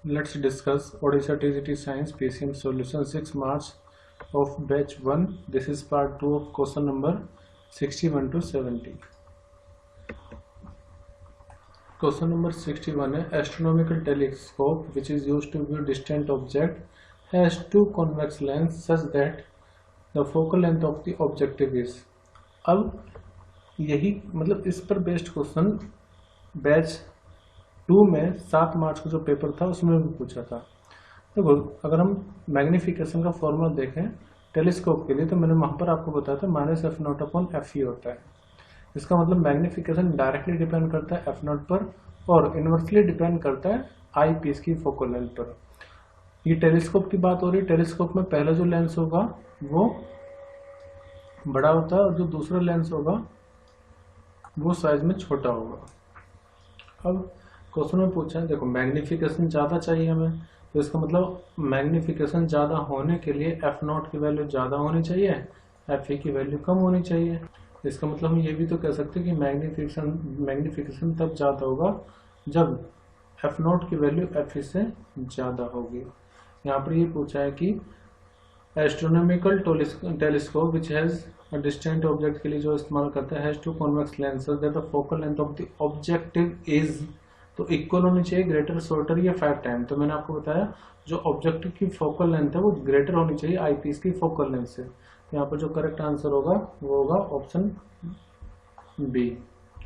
Let's discuss Odisha TGT Science PCM Solution 6 March of Batch 1. This is part 2 of question number 61 to 70. Question number 61 है astronomical telescope which is used to view distant object has two convex lens such that the focal length of the objective is. अब यही मतलब इस पर based question batch 2 में 7 मार्च को जो paper था उसमें भी पूछा था। देखो अगर हम मैग्निफिकेशन का फॉर्मूला देखें टेलीस्कोप के लिए तो मैंने वहाँ पर आपको बताया था -f0/f होता है। इसका मतलब मैग्निफिकेशन डायरेक्टली डिपेंड करता है f0 पर और इनवर्सली डिपेंड करता है आई पीस की फोकल लेंथ पर। ये टेलीस्कोप की बात हो रही है। टेलीस्कोप में पहला जो लेंस होगा वो बड़ा होता है और जो दूसरा लेंस होगा वो साइज में छोटा होगा। अब क्वेश्चन में पूछा है, देखो मैग्निफिकेशन ज़्यादा चाहिए हमें, तो इसका मतलब मैग्निफिकेशन ज़्यादा होने के लिए f0 की वैल्यू ज़्यादा होनी चाहिए, fe की वैल्यू कम होनी चाहिए। इसका मतलब हम ये भी तो कह सकते हैं कि मैग्निफिकेशन तब ज़्यादा होगा जब f0 की वैल्यू fe से ज़्यादा होगी। यहाँ पर ये पूछा है कि astronomical telescope which has a distant object के लिए जो इस्तेमाल करता है has two convex lenses that the focal length of the objective is, तो इक्वल होनी चाहिए ग्रेटर शॉर्टर या 5 टाइम। तो मैंने आपको बताया जो ऑब्जेक्टिव की फोकल लेंथ है वो ग्रेटर होनी चाहिए आई पीस की फोकल लेंथ से। तो यहाँ पर जो करेक्ट आंसर होगा वो होगा ऑप्शन बी।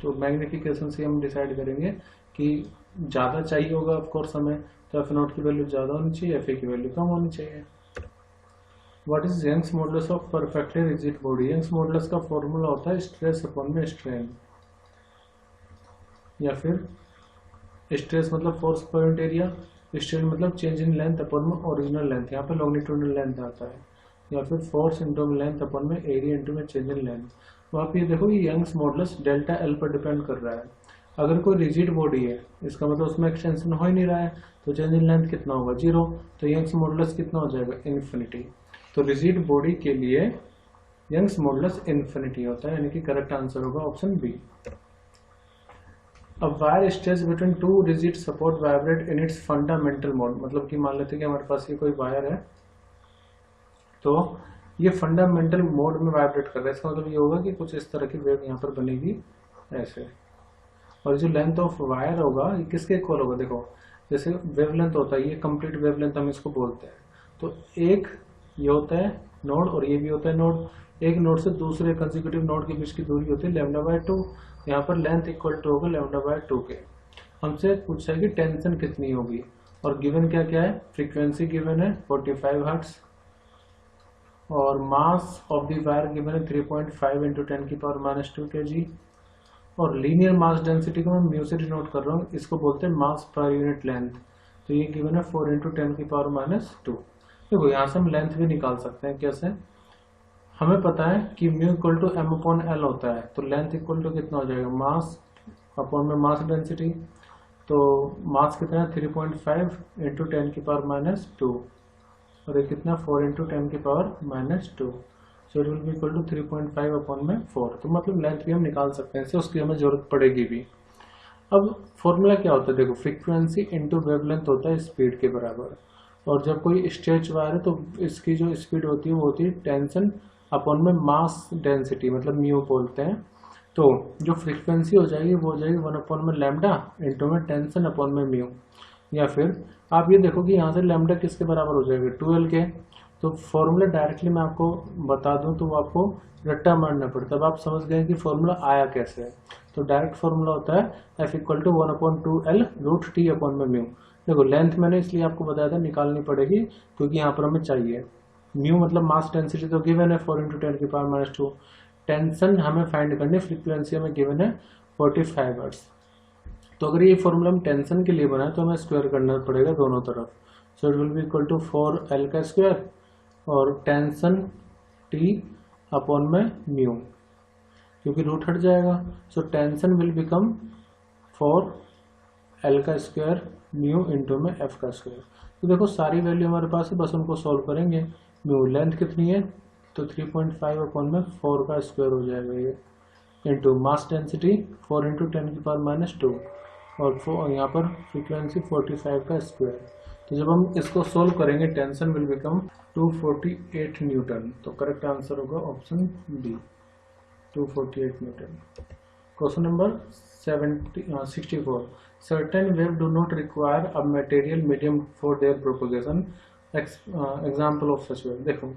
तो मैग्निफिकेशन से हम डिसाइड करेंगे कि ज़्यादा चाहिए होगा ऑफकोर्स हमें, तो f0 की वैल्यू ज़्यादा होनी चाहिए, fa की वैल्यू कम होनी चाहिए। What is Young's modulus of perfectly rigid body? Young's modulus का फॉर्मूला होता है स्ट्रेस अपॉन में स्ट्रेन, या फिर स्ट्रेस मतलब force per unit area, strain मतलब चेंज इन लेंथ अपॉन में ओरिजिनल लेंथ, यहाँ पे लॉन्गिट्यूडनल लेंथ आता है, या फिर फोर्स इंटू में लेंथ अपॉन में एरिया इंटू में चेंज इन लेंथ। तो आप ये देखो ये यंग्स मॉडुलस डेल्टा एल पर डिपेंड कर रहा है। अगर कोई रिजिड बॉडी है इसका मतलब उसमें एक्सटेंशन हो ही नहीं रहा है, तो चेंज इन लेंथ कितना होगा 0, तो यंग्स मॉडुलस कितना हो जाएगा इन्फिनिटी। तो रिजिड बॉडी के लिए यंग्स मॉडुलस इन्फिनिटी होता है, यानी कि करेक्ट आंसर होगा ऑप्शन बी। अब wire stretch between two rigid support vibrate in its fundamental mode, मतलब कि मान लेते हैं कि हमारे पास ये कोई वायर है तो ये फंडामेंटल मोड में वाइब्रेट कर रहा है। इसका मतलब ये होगा कि कुछ इस तरह की वेव यहाँ पर बनेगी ऐसे, और जो लेंथ ऑफ वायर होगा ये किसके इक्वल होगा? देखो जैसे वेवलेंथ होता है, ये कंप्लीट वेवलेंथ हम इसको बोलते हैं। तो एक ये होता है नोड और ये भी होता है नोड। एक नोड से दूसरे कंसेक्यूटिव नोड के बीच की दूरी होती है λ/2। यहाँ पर लेंथ इक्वल टू होगा λ/2 के। हमसे पूछा है कि टेंशन कितनी होगी और गिवन क्या क्या है, फ्रीक्वेंसी गिवन है 45 हर्ट्ज और mass of the wire given है 3.5 × 10⁻² kg, और लीनियर मास डेंसिटी को मैं म्यू से डिनोट कर रहा हूँ, इसको बोलते हैं मास पर यूनिट लेंथ। तो ये गिवन है 4 × 10⁻²। देखो यहाँ से हम लेंथ भी निकाल सकते हैं। कैसे? हमें पता है कि म्यू इक्वल टू m/l होता है, तो लेंथ इक्वल टू कितना हो जाएगा मास अपॉन में मास डेंसिटी। तो मास कितना है 3.5 × 10⁻², और ये कितना 4 × 10⁻²। So it will be equal to 3.5 upon में 4। तो मतलब लेंथ भी हम निकाल सकते हैं, इससे उसकी हमें जरूरत पड़ेगी भी। अब फॉर्मूला क्या होता है? देखो फ्रीक्वेंसी इंटू वेवलेंथ होता है स्पीड के बराबर, और जब कोई स्ट्रेच वायर है तो इसकी जो स्पीड होती है वो होती है टेंशन अपॉन में मास डेंसिटी, मतलब म्यू बोलते हैं। तो जो फ्रीक्वेंसी हो जाएगी वो हो जाएगी 1 में लैम्डा इंटू में टेंशन अपॉन में म्यू, या फिर आप ये देखो कि यहाँ से लैम्डा किसके बराबर हो जाएगा 12 के। तो फॉर्मूला डायरेक्टली मैं आपको बता दूं तो वो आपको रट्टा मारना पड़ता है। अब आप समझ गए कि फॉर्मूला आया कैसे है। तो डायरेक्ट फॉर्मूला होता है f इक्वल टू 1/2L√T/μ। देखो लेंथ मैंने इसलिए आपको बताया था निकालनी पड़ेगी क्योंकि यहाँ पर हमें चाहिए म्यू मतलब मास डेंसिटी तो गिवन है 4 × 10⁻²। टेंशन हमें फाइंड करनी, फ्रीक्वेंसी हमें गिवन है 45 हर्ट्ज। तो अगर ये फॉर्मूला हम टेंशन के लिए बनाए तो हमें स्क्वायर करना पड़ेगा दोनों तरफ। So it will be equal to 4L² और टेंशन T अपॉन में म्यू, क्योंकि रूट हट जाएगा। So tension will become 4L² mu into में f²। तो देखो सारी वैल्यू हमारे पास है, बस उनको सॉल्व करेंगे। म्यू लेंथ कितनी है तो 3.5 अपॉन में 4² हो जाएगा ये, इंटू मास डेंसिटी 4 × 10⁻², और यहाँ पर फ्रीक्वेंसी 45 का स्क्वायर। तो जब हम इसको सोल्व करेंगे टेंशन विल बिकम 248 न्यूटन। तो करेक्ट आंसर होगा option B 248 newton. Question number 64 certain wave do not require a material medium for their propagation example of such wave. देखो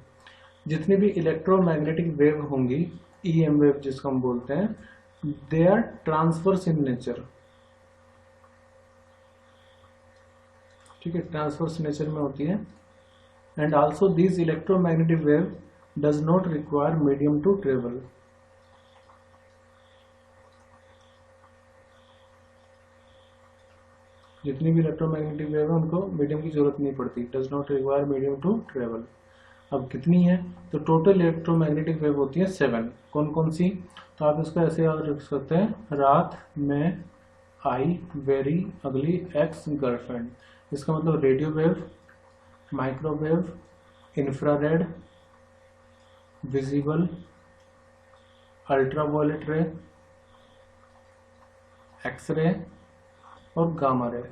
जितनी भी इलेक्ट्रोमैग्नेटिक वेव होंगी EM वेव जिसको हम बोलते हैं, they are transverse in nature. ठीक है, ट्रांसवर्स नेचर में होती है। And also this electromagnetic wave does not require medium to travel. जितनी भी इलेक्ट्रोमैग्नेटिक वेव है उनको मीडियम की जरूरत नहीं पड़ती, does not require medium to travel. अब कितनी है, तो टोटल इलेक्ट्रोमैग्नेटिक वेव होती है 7। कौन कौन सी, तो आप इसको ऐसे याद रख सकते हैं, रात में I very ugly ex girlfriend. इसका मतलब radio wave, microwave, infrared, visible, ultraviolet रे, एक्सरे और गामा रे।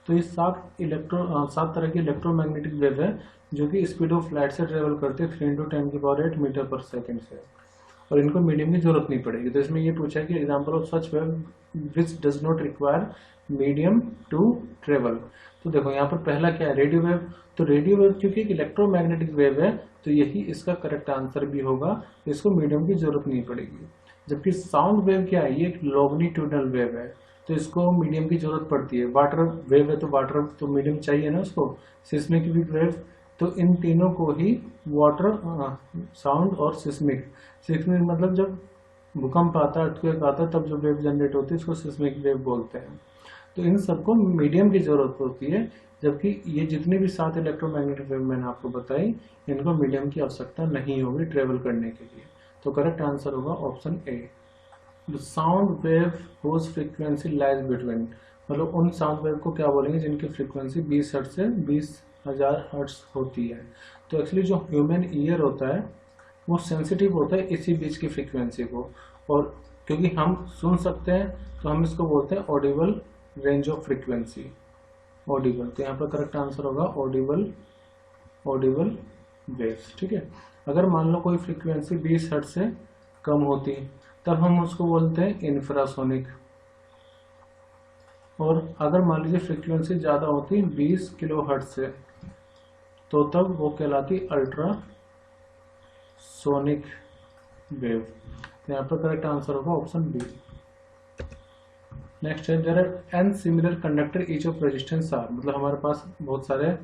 तो ये 7 तरह की इलेक्ट्रोमैग्नेटिक वेव है जो कि स्पीड ऑफ लाइट से ट्रेवल करते हैं 3 × 10⁸ मीटर पर सेकेंड से, और इनको मीडियम की जरूरत नहीं पड़ेगी। तो इसमें ये पूछा है कि example of such wave which does not require medium to travel. तो देखो यहाँ पर पहला क्या है, रेडियो वेव। तो रेडियो वेव क्योंकि एक इलेक्ट्रोमैग्नेटिक वेव है तो यही इसका करेक्ट आंसर भी होगा, तो इसको मीडियम की जरूरत नहीं पड़ेगी। जबकि साउंड वेव क्या है, ये एक लॉन्गिट्यूडनल वेव है तो इसको मीडियम की जरूरत पड़ती है। वाटर वेव है तो वाटर तो मीडियम चाहिए ना उसको। सिस्मिक वेव, तो इन तीनों को ही वाटर, साउंड और सिस्मिक। सिस्मिक मतलब जब भूकंप आता है, अर्थक्वेक आता है, तब जो वेव जनरेट होती है इसको सिस्मिक वेव बोलते हैं। तो इन सबको मीडियम की जरूरत होती है, जबकि ये जितनी भी 7 इलेक्ट्रोमैग्नेटिक वेव मैंने आपको बताई इनको मीडियम की आवश्यकता नहीं होगी ट्रेवल करने के लिए। तो करेक्ट आंसर होगा option A. The sound wave whose frequency lies between, मतलब उन साउंड वेव को क्या बोलेंगे जिनकी फ्रीक्वेंसी 20 हर्ट्ज से 20,000 हर्ट्ज होती है। तो एक्चुअली जो ह्यूमन ईयर होता है वो सेंसिटिव होता है इसी बीच की फ्रीक्वेंसी को, और क्योंकि हम सुन सकते हैं तो हम इसको बोलते हैं Audible range of frequency, Audible. तो यहाँ पर करेक्ट आंसर होगा ऑडिबल वेव्स। ठीक है, अगर मान लो कोई फ्रीक्वेंसी 20 हर्ट्ज से कम होती तब हम उसको बोलते हैं इंफ्रासोनिक, और अगर मान लीजिए फ्रीक्वेंसी ज़्यादा होती 20 किलोहर्ट्ज से तो तब वो कहलाती अल्ट्रासोनिक वेव। तो यहाँ पर करेक्ट आंसर होगा ऑप्शन बी। नेक्स्ट है there are n similar conductor each of resistance R, मतलब हमारे पास बहुत सारे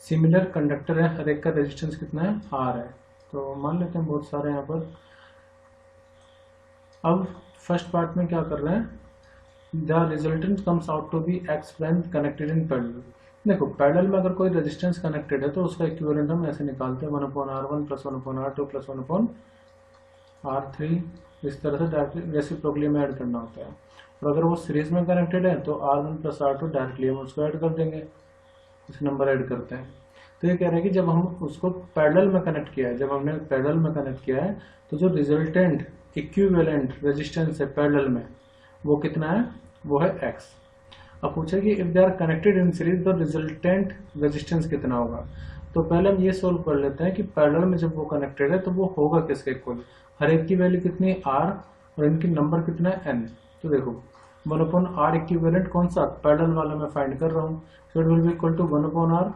सिमिलर कंडक्टर है, हर एक का रेजिस्टेंस कितना है, आर है। तो मान लेते हैं बहुत सारे यहाँ पर। अब फर्स्ट पार्ट में क्या कर रहे हैं, the resultant comes out to be X when connected in parallel. देखो पैरेलल में अगर कोई रेजिस्टेंस कनेक्टेड है तो उसका इक्विवेलेंट हम ऐसे निकालते हैं 1/R1 + 1/R2 + 1/R3, इस तरह से डायरेक्टली रेसिप्रोकली में ऐड करना होता है। और अगर वो सीरीज में कनेक्टेड है तो R1 + R2 डायरेक्टली हम उसको ऐड कर देंगे, इस नंबर ऐड करते हैं। तो ये कह रहे हैं कि जब हम उसको पैरेलल में कनेक्ट किया है, जब हमने पैरेलल में कनेक्ट किया है तो जो रिजल्टेंट इक्विवेलेंट रेजिस्टेंस है पैरेलल में वो कितना है, वो है x। अब पूछे कि if they are connected in series तो रिजल्टेंट रेजिस्टेंस कितना होगा। तो पहले हम ये सोल्व कर लेते हैं कि पैरेलल में जब वो कनेक्टेड है तो वो होगा किसके इक्वल, हर एक की वैल्यू कितनी है r और इनकी नंबर कितना है n। तो देखो 1/R इक्विवेलेंट कौन सा, पैरेलल वाला मैं फाइंड कर रहा हूँ, so it will be equal to 1/R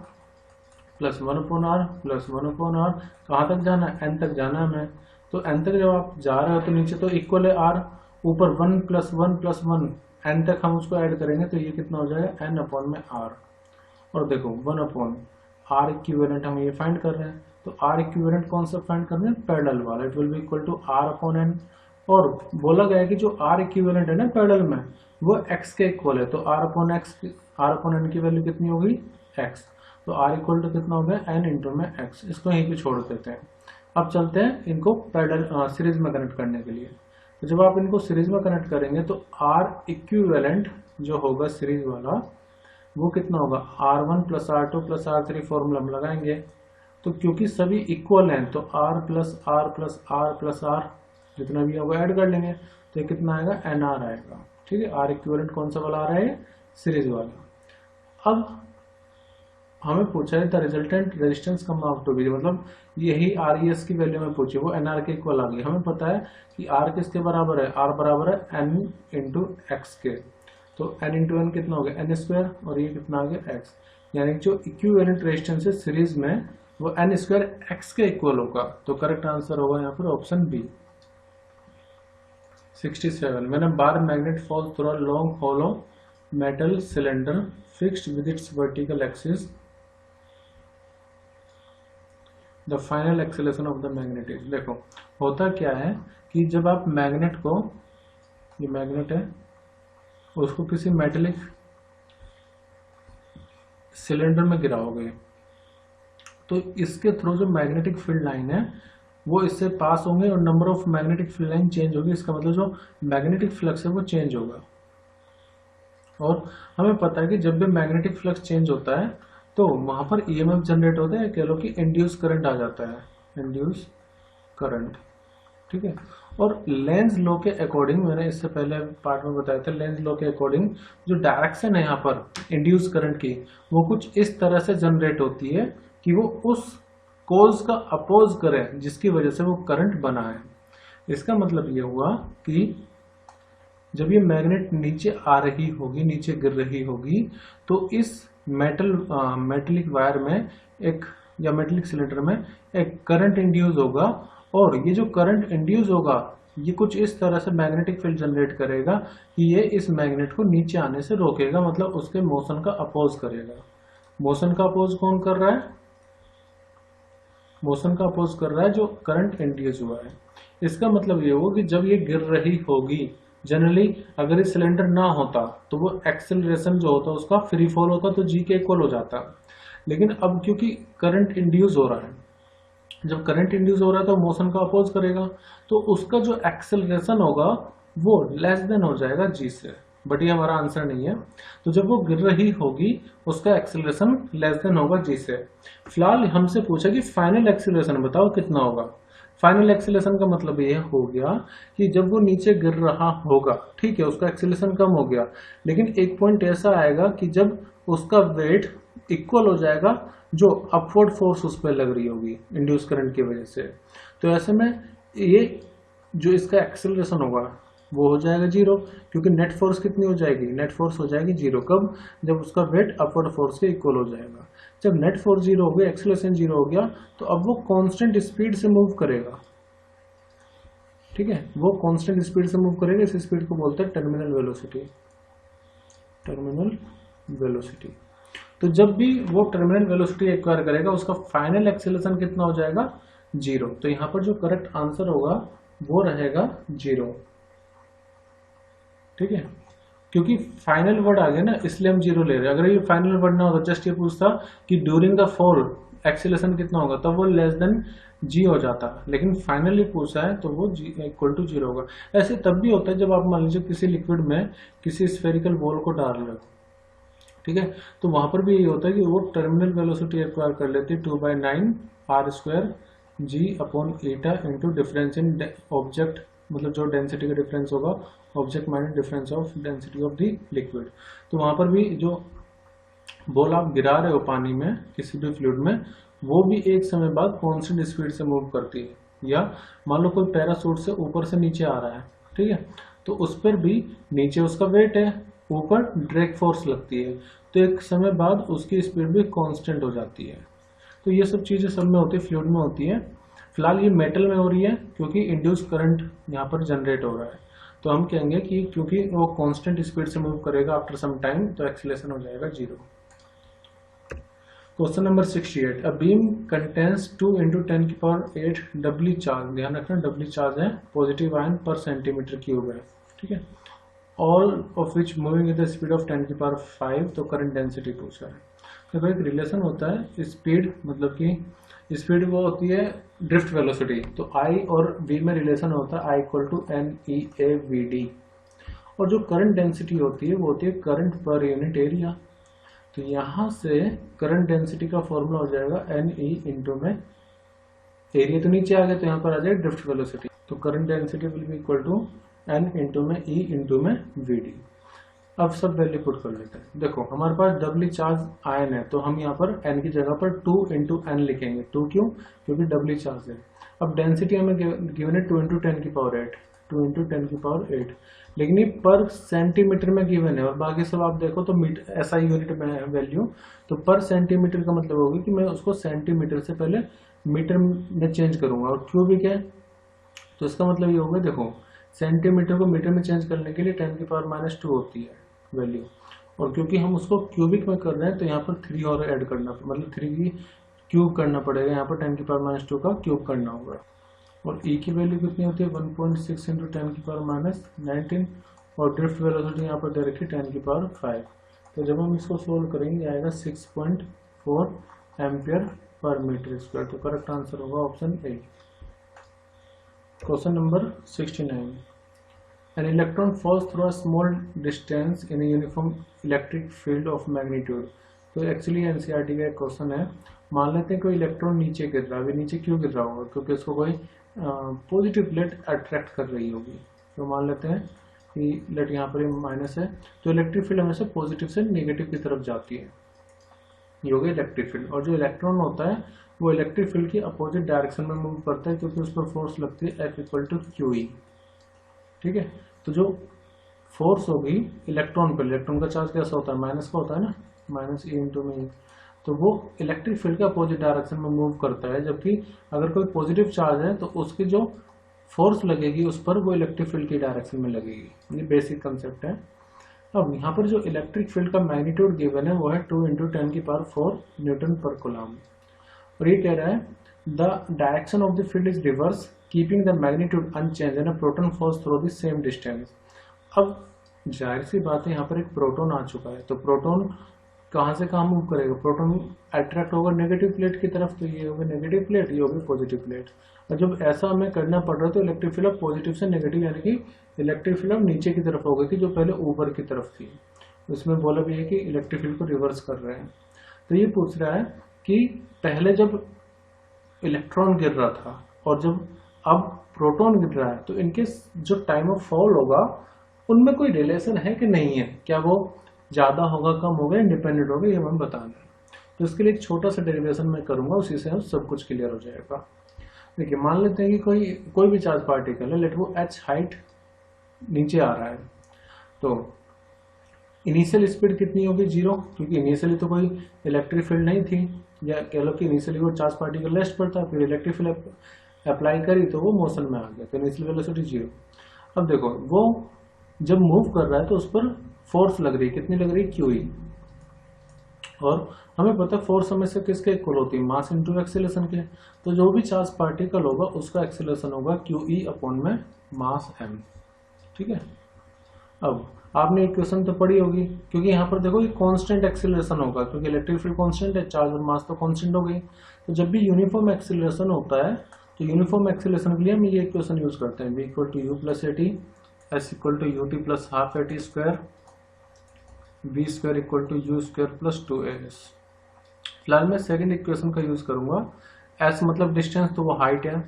+ 1/R + 1/R। कहाँ तक जाना है, n तक जाना है हमें। तो n तक जब आप जा रहे हो तो नीचे तो इक्वल है r, ऊपर 1 + 1 + 1 n तक हम उसको ऐड करेंगे तो ये कितना हो जाएगा n/r। और देखो 1/R इक्विवेलेंट हम ये फाइंड कर रहे हैं, तो R इक्विवेलेंट कौन सा फाइंड कर रहे हैं, पैरेलल वाला, it will be equal to r/n। और बोला गया है कि जो R इक्विवेलेंट है ना पैरेलल में वो x के इक्वल है, तो r/n की वैल्यू कितनी होगी, x। तो r इक्वल टू कितना हो गया, n × x। इसको यहीं पे छोड़ देते हैं। अब चलते हैं इनको पैरेलल सीरीज में कनेक्ट करने के लिए। तो जब आप इनको सीरीज में कनेक्ट करेंगे तो R इक्विवेलेंट जो होगा सीरीज वाला वो कितना होगा, R1 + R2 + R3 फॉर्मूला हम लगाएंगे। तो क्योंकि सभी इक्वल हैं तो R + R + R + R जितना भी होगा ऐड कर लेंगे, तो ये कितना आएगा, NR आएगा। ठीक है, R इक्विवेलेंट कौन सा वाला आ रहा है, सीरीज वाला। अब हमें पूछा है the resultant resistance come out to be, मतलब यही RES की वैल्यू में पूछी, वो NR के इक्वल आ गई। हमें पता है कि R किसके बराबर है, R बराबर है N इंटू एक्स के, तो N इंटू N कितना हो गया N स्क्वायर, और ये कितना आ गया X, यानी जो इक्विवेलेंट रेजिस्टेंस है सीरीज में वो N स्क्वायर X के इक्वल होगा। तो करेक्ट आंसर होगा यहाँ पर option B. 67 when a bar magnet falls through a long hollow metal cylinder fixed with its vertical axis, the final acceleration of the magnet is, देखो होता क्या है कि जब आप मैग्नेट को, ये मैग्नेट है, उसको किसी मेटेलिक सिलेंडर में गिराओगे तो इसके थ्रू जो मैग्नेटिक फील्ड लाइन है वो इससे पास होंगे और number of magnetic field line change होगी। इसका मतलब जो मैग्नेटिक फ्लक्स है वो चेंज होगा। और हमें पता है कि जब भी मैग्नेटिक फ्लक्स चेंज होता है तो वहां पर EMF जनरेट होता है, कह लो कि इंड्यूस करंट आ जाता है, इंड्यूस करंट, ठीक है। और लेंज लॉ के अकॉर्डिंग, मैंने इससे पहले पार्ट में बताया था, लेंज लॉ के अकॉर्डिंग जो डायरेक्शन है यहाँ पर इंड्यूस करंट की वो कुछ इस तरह से जनरेट होती है कि वो उस कोज का अपोज करे जिसकी वजह से वो करंट बना है। इसका मतलब ये हुआ कि जब ये मैग्नेट नीचे आ रही होगी, नीचे गिर रही होगी, तो इस मेटलिक वायर में एक, या मेटलिक सिलेंडर में एक करंट इंड्यूस होगा, और ये जो करंट इंड्यूस होगा ये कुछ इस तरह से मैग्नेटिक फील्ड जनरेट करेगा कि ये इस मैग्नेट को नीचे आने से रोकेगा, मतलब उसके मोशन का अपोज करेगा। मोशन का अपोज कौन कर रहा है, मोशन का अपोज कर रहा है जो करंट इंड्यूस हुआ है। इसका मतलब ये होगा कि जब ये गिर रही होगी, जनरली अगर ये सिलेंडर ना होता तो वो एक्सेलरेशन जो होता उसका फ्री फॉल होता तो G के इक्वल हो जाता, लेकिन अब क्योंकि करंट इंड्यूस हो रहा है, जब करंट इंड्यूस हो रहा है तो मोशन का अपोज करेगा, तो उसका जो एक्सेलरेशन होगा वो लेस देन हो जाएगा G से, बट ये हमारा आंसर नहीं है। तो जब वो गिर रही होगी उसका एक्सेलरेशन लेस देन होगा G से। फिलहाल हमसे पूछा कि फाइनल एक्सेलरेशन बताओ कितना होगा। फाइनल एक्सेलरेशन का मतलब ये हो गया कि जब वो नीचे गिर रहा होगा, ठीक है, उसका एक्सेलरेशन कम हो गया, लेकिन एक पॉइंट ऐसा आएगा कि जब उसका वेट इक्वल हो जाएगा जो अपवर्ड फोर्स उस पर लग रही होगी इंड्यूस करंट की वजह से, तो ऐसे में ये जो इसका एक्सेलरेशन होगा वो हो जाएगा 0, क्योंकि नेट फोर्स कितनी हो जाएगी, नेट फोर्स हो जाएगी 0। कब, जब उसका वेट अपवर्ड फोर्स के इक्वल हो जाएगा। जब नेट फोर्स 0 हो गया, एक्सेलरेशन 0 हो गया, तो अब वो कांस्टेंट स्पीड से मूव करेगा, ठीक है, वो कांस्टेंट स्पीड से मूव करेगा। इस स्पीड को बोलते हैं टर्मिनल वेलोसिटी, टर्मिनल वेलोसिटी। तो जब भी वो टर्मिनल वेलोसिटी एक्वायर करेगा उसका फाइनल एक्सेलरेशन कितना हो जाएगा 0। तो यहाँ पर जो करेक्ट आंसर होगा वो रहेगा 0, ठीक है, क्योंकि फाइनल वर्ड आ गया ना इसलिए हम 0 ले रहे हैं। अगर ये फाइनल वर्ड ना होता, जस्ट ये पूछता कि ड्यूरिंग द फॉल एक्सेलरेशन कितना होगा, तब वो लेस देन G हो जाता, लेकिन फाइनली पूछा है तो वो इक्वल टू 0 होगा। ऐसे तब भी होता है जब आप मान लीजिए किसी लिक्विड में किसी स्फेरिकल बॉल को डाल रहे हो, ठीक है, तो वहां पर भी यही होता है कि वो टर्मिनल वेलोसिटी एक्वायर कर लेती है 2/9 r² G upon eta into difference in object, मतलब जो डेंसिटी का डिफरेंस होगा object minus difference of density of the liquid. तो वहां पर भी जो बॉल आप गिरा रहे हो पानी में किसी भी फ्लूइड में, वो भी एक समय बाद कांस्टेंट स्पीड से मूव करती है। या मान लो कोई पैराशूट से ऊपर से नीचे आ रहा है, ठीक है, तो उस पर भी नीचे उसका वेट है, ऊपर ड्रैग फोर्स लगती है, तो एक समय बाद उसकी स्पीड भी कांस्टेंट हो जाती है। तो ये सब चीजें सब में होती है, फ्लूइड में होती है। फिलहाल ये मेटल में हो रही है क्योंकि इंड्यूस करंट यहाँ पर जनरेट हो रहा है, तो हम कहेंगे कि क्योंकि वो कांस्टेंट स्पीड से मूव करेगा आफ्टर सम टाइम, तो एक्सेलरेशन हो जाएगा 0। Question number 68, a beam contains 2 × 10⁸ doubly charge, ध्यान रखना डब्ली चार्ज है, पॉजिटिव आयन पर सेंटीमीटर क्यूब है, ठीक है, all of which moving with the speed of 10⁵, तो करंट डेंसिटी पूछा है। तो एक रिलेशन होता है स्पीड, मतलब कि स्पीड वो होती है ड्रिफ्ट वेलोसिटी, तो I और V में रिलेशन होता है I = NEAVD, और जो करंट डेंसिटी होती है वो होती है करंट पर यूनिट एरिया। तो यहाँ से करंट डेंसिटी का फॉर्मूला हो जाएगा NE इंटू में एरिया, तो नीचे आ गया तो यहाँ पर आ जाएगा ड्रिफ्ट वेलोसिटी, तो current density will be equal to N into में E इंटू में VD। अब सब वैल्यू पुट कर लेते हैं। देखो हमारे पास डबली चार्ज आयन है, तो हम यहाँ पर n की जगह पर 2 इंटू एन लिखेंगे। 2 क्यों? क्योंकि डबली चार्ज है। अब डेंसिटी हमें गिवन है 2 इंटू 10 की पावर 8, 2 इंटू 10 की पावर 8, लेकिन ये पर सेंटीमीटर में गिवन है, और बाकी सब आप देखो तो मीटर ऐसा यूनिट में है वैल्यू। तो पर सेंटीमीटर का मतलब होगा कि मैं उसको सेंटीमीटर से पहले मीटर में चेंज करूंगा, और क्यूबिक है तो इसका मतलब ये होगा, देखो सेंटीमीटर को मीटर में चेंज करने के लिए 10 की पावर -2 होती है वैल्यू, और क्योंकि हम उसको क्यूबिक में कर रहे हैं तो यहाँ पर 3 और ऐड करना, मतलब 3 की क्यूब करना पड़ेगा, यहाँ पर 10 की पावर -2 का क्यूब करना होगा। और e की वैल्यू कितनी होती है? 1.6 इंटू 10 की पावर -19, और ड्रिफ्ट वेलोसिटी यहाँ पर दे रखी 10 की पावर 5। तो जब हम इसको सोल्व करेंगे आएगा 6.4 एम्पियर पर मीटर स्क्वायर। तो करेक्ट आंसर होगा option A. Question number 69, An electron falls through a small distance in a uniform electric field of magnitude। तो एक्चुअली एनसीईआरटी का एक क्वेश्चन है। मान लेते हैं कोई इलेक्ट्रॉन नीचे गिर रहा है। अभी नीचे क्यों गिर रहा होगा? क्योंकि उसको कोई पॉजिटिव प्लेट अट्रैक्ट कर रही होगी। तो मान लेते हैं कि प्लेट यहाँ पर माइनस है, तो इलेक्ट्रिक फील्ड हमेशा पॉजिटिव से नेगेटिव की तरफ जाती है, ये हो गया इलेक्ट्रिक फील्ड। और जो इलेक्ट्रॉन होता है वो इलेक्ट्रिक फील्ड की अपोजिट डायरेक्शन में मूव करता है, क्योंकि उस पर फोर्स लगती है F इक्वल टू QE। ठीक है, तो जो फोर्स होगी इलेक्ट्रॉन पर, इलेक्ट्रॉन का चार्ज कैसा होता है? माइनस का होता है ना, -E इंटू में, तो वो इलेक्ट्रिक फील्ड के अपोजिट डायरेक्शन में मूव करता है। जबकि अगर कोई पॉजिटिव चार्ज है तो उसकी जो फोर्स लगेगी उस पर वो इलेक्ट्रिक फील्ड की डायरेक्शन में लगेगी। ये बेसिक कंसेप्ट है। अब यहाँ पर जो इलेक्ट्रिक फील्ड का मैग्नीट्यूड गिवन है वो है 2 इंटू 10 की पावर 4 न्यूटन पर कूलम। और ये कह रहा है the direction of the field is reverse keeping the magnitude unchanged and a proton falls through the same distance. अब जाहिर सी बात है यहाँ पर एक प्रोटॉन आ चुका है, तो प्रोटॉन कहाँ से कहाँ मूव करेगा? प्रोटॉन अट्रैक्ट होगा नेगेटिव प्लेट की तरफ, तो ये होगा नेगेटिव प्लेट, ये होगी पॉजिटिव प्लेट। और जब ऐसा हमें करना पड़ रहा है तो इलेक्ट्रिक फील्ड अब पॉजिटिव से नेगेटिव, यानी कि इलेक्ट्रिक फील्ड अब नीचे की तरफ हो गई थी जो पहले ऊपर की तरफ थी। इसमें बोला भी है कि इलेक्ट्रिक फील्ड को रिवर्स कर रहे हैं। तो ये पूछ रहा है कि पहले जब इलेक्ट्रॉन गिर रहा था और जब अब प्रोटॉन गिर रहा है, तो इनके जो टाइम ऑफ फॉल होगा उनमें कोई रिलेशन है कि नहीं है? क्या वो ज्यादा होगा, कम होगा, इंडिपेंडेंट होगा, ये हमें बताना है। तो इसके लिए एक छोटा सा डेरिवेशन मैं करूंगा, उसी से सब कुछ क्लियर हो जाएगा। देखिए मान लेते हैं कि कोई भी चार्ज पार्टिकल है, लेट वो h हाइट नीचे आ रहा है, तो इनिशियल स्पीड कितनी होगी? 0, क्योंकि इनिशियली तो कोई इलेक्ट्रिक फील्ड नहीं थी, या कह लो कि इनिशियली वो चार्ज पार्टिकल रेस्ट पर था, फिर इलेक्ट्रिक फील्ड अप्लाई करी तो वो मोशन में आ गया, तो इनिशियल वेलोसिटी 0। अब देखो वो जब मूव कर रहा है तो उस पर फोर्स लग रही है, कितनी लग रही है? QE। और हमें पता है फोर्स हमेशा किसके इक्वल होती है? मास इंटू एक्सेलरेशन के। तो जो भी चार्ज पार्टिकल होगा उसका एक्सेलरेशन होगा QE अपॉन में मास m। ठीक है, अब आपने इक्वेशन तो पढ़ी होगी, क्योंकि यहाँ पर देखो ये कांस्टेंट एक्सेलरेशन होगा, क्योंकि इलेक्ट्रिक फील्ड कांस्टेंट है, चार्ज और मास तो कांस्टेंट हो गई। तो जब भी यूनिफॉर्म एक्सेलरेशन होता है तो यूनिफॉर्म एक्सेलरेशन के लिए हम ये इक्वेशन यूज करते हैं, v equal to u plus at, s equal to ut plus half at square, v square equal to u square plus 2as। फिलहाल मैं सेकंड इक्वेशन का यूज करूंगा। s मतलब डिस्टेंस, तो वो हाइट है।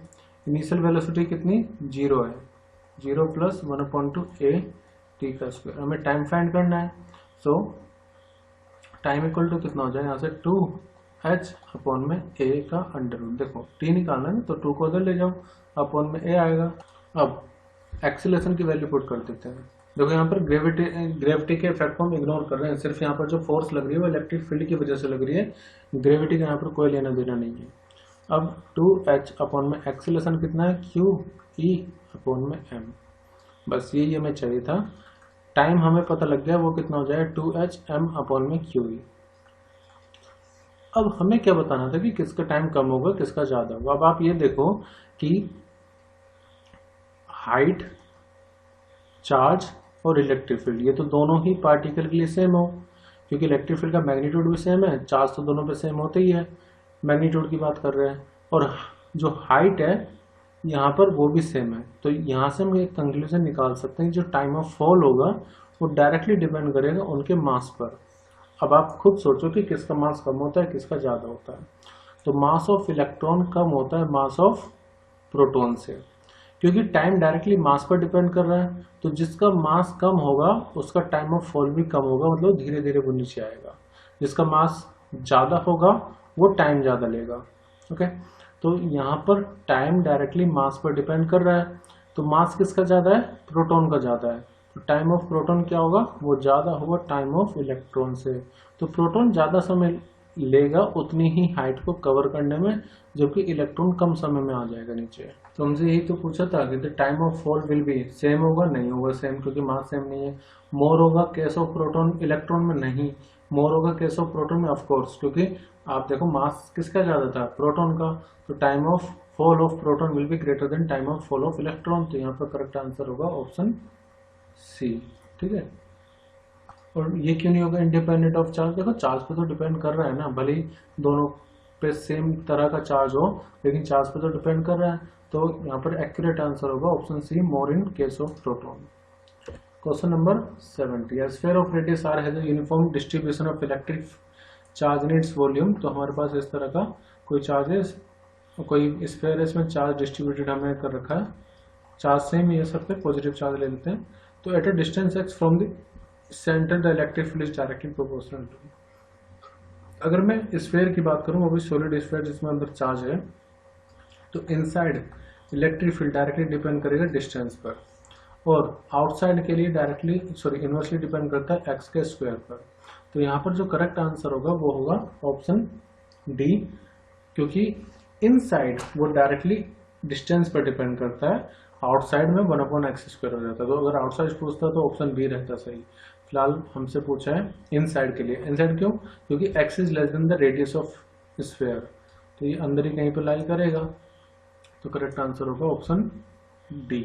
इनिशियल वेलोसिटी कितनी? 0 है, 0 प्लस 1/2 a t का स्क्वायर। हमें टाइम फाइंड करना है, सो टाइम इक्वल टू कितना हो जाए यहाँ से 2h अपॉन में a का अंडर रूट। देखो t निकालना है तो 2 को उधर ले जाओ, अपॉन में a आएगा। अब एक्सीलरेशन की वैल्यू पुट कर देते हैं। देखो यहाँ पर ग्रेविटी के इफेक्ट को हम इग्नोर कर रहे हैं, सिर्फ यहाँ पर जो फोर्स लग रही है वो इलेक्ट्रिक फील्ड की वजह से लग रही है, ग्रेविटी का यहाँ पर कोई लेना देना नहीं है। अब 2h अपॉन में एक्सीलरेशन कितना है? QE अपॉन में m। बस यही हमें चाहिए था। टाइम हमें पता लग गया, वो कितना हो जाएगा? 2h m अपॉन में QE। अब हमें क्या बताना था कि किसका टाइम कम होगा, किसका ज्यादा होगा। अब आप ये देखो कि हाइट, चार्ज और इलेक्ट्रिक फील्ड, ये तो दोनों ही पार्टिकल के लिए सेम हो, क्योंकि इलेक्ट्रिक फील्ड का मैग्नीट्यूड भी सेम है, चार्ज तो दोनों पे सेम होते ही है, मैग्नीट्यूड की बात कर रहे हैं। और जो हाइट है यहाँ पर वो भी सेम है, तो यहाँ से हम एक कंक्लूजन निकाल सकते हैं, जो टाइम ऑफ फॉल होगा वो डायरेक्टली डिपेंड करेगा उनके मास पर। अब आप खुद सोचो कि किसका मास कम होता है, किसका ज्यादा होता है। तो मास ऑफ इलेक्ट्रॉन कम होता है मास ऑफ प्रोटॉन से, क्योंकि टाइम डायरेक्टली मास पर डिपेंड कर रहा है, तो जिसका मास कम होगा उसका टाइम ऑफ फॉल भी कम होगा, मतलब धीरे धीरे वो नीचे आएगा। जिसका मास ज़्यादा होगा वो टाइम ज़्यादा लेगा। ओके, तो यहाँ पर टाइम डायरेक्टली मास पर डिपेंड कर रहा है, तो मास किसका ज़्यादा है, प्रोटॉन का ज़्यादा है, तो टाइम ऑफ प्रोटॉन क्या होगा, वो ज़्यादा होगा टाइम ऑफ इलेक्ट्रॉन से। तो प्रोटॉन ज़्यादा समय लेगा उतनी ही हाइट को कवर करने में, जबकि इलेक्ट्रॉन कम समय में आ जाएगा नीचे। तो हमसे यही तो पूछा था कि the time of fall will be same होगा, नहीं होगा सेम, क्योंकि मास सेम नहीं है। मोर होगा केस ऑफ प्रोटॉन इलेक्ट्रॉन में, नहीं। मोर होगा केस ऑफ प्रोटॉन में, ऑफ कोर्स, क्योंकि आप देखो मास किसका ज्यादा था, प्रोटॉन का, तो time of fall of proton will be greater than time of fall of electron. तो यहाँ पर करेक्ट आंसर होगा ऑप्शन सी। ठीक है, और ये क्यों नहीं होगा इंडिपेंडेंट ऑफ चार्ज, देखो चार्ज पे तो डिपेंड कर रहा है ना, भले ही दोनों पे सेम तरह का चार्ज हो, लेकिन चार्ज पे तो डिपेंड कर रहा है। तो यहाँ पर एक्यूरेट आंसर होगा option C, more in case of proton. Question number 70, sphere of radius R has a uniform distribution of electric charge in its volume. तो हमारे पास इस तरह का कोई चार्ज है, कोई स्फीयर है, इसमें चार्ज डिस्ट्रीब्यूटेड हमने कर रखा है, चार्ज सेम ही है सब पे, पॉजिटिव चार्ज ले लेते हैं। तो at a distance x from the centre the electric field is directly proportional to. अगर मैं स्फीयर की बात करूं, वो भी सॉलिड स्फीयर जिसमें अंदर चार्ज है, तो inside electric field directly depend करेगा डिस्टेंस पर, और आउटसाइड के लिए डायरेक्टली इनवर्सली डिपेंड करता है x के स्क्वायर पर। तो यहाँ पर जो करेक्ट आंसर होगा वो होगा ऑप्शन डी, क्योंकि इनसाइड वो डायरेक्टली डिस्टेंस पर डिपेंड करता है, आउटसाइड में 1/x² हो जाता है। तो अगर आउटसाइड पूछता तो ऑप्शन बी रहता सही। फिलहाल हमसे पूछा है इनसाइड के लिए। इनसाइड क्यों, क्योंकि x is less than the radius of sphere, तो ये अंदर ही कहीं पर लाई करेगा। तो करेक्ट आंसर होगा ऑप्शन डी।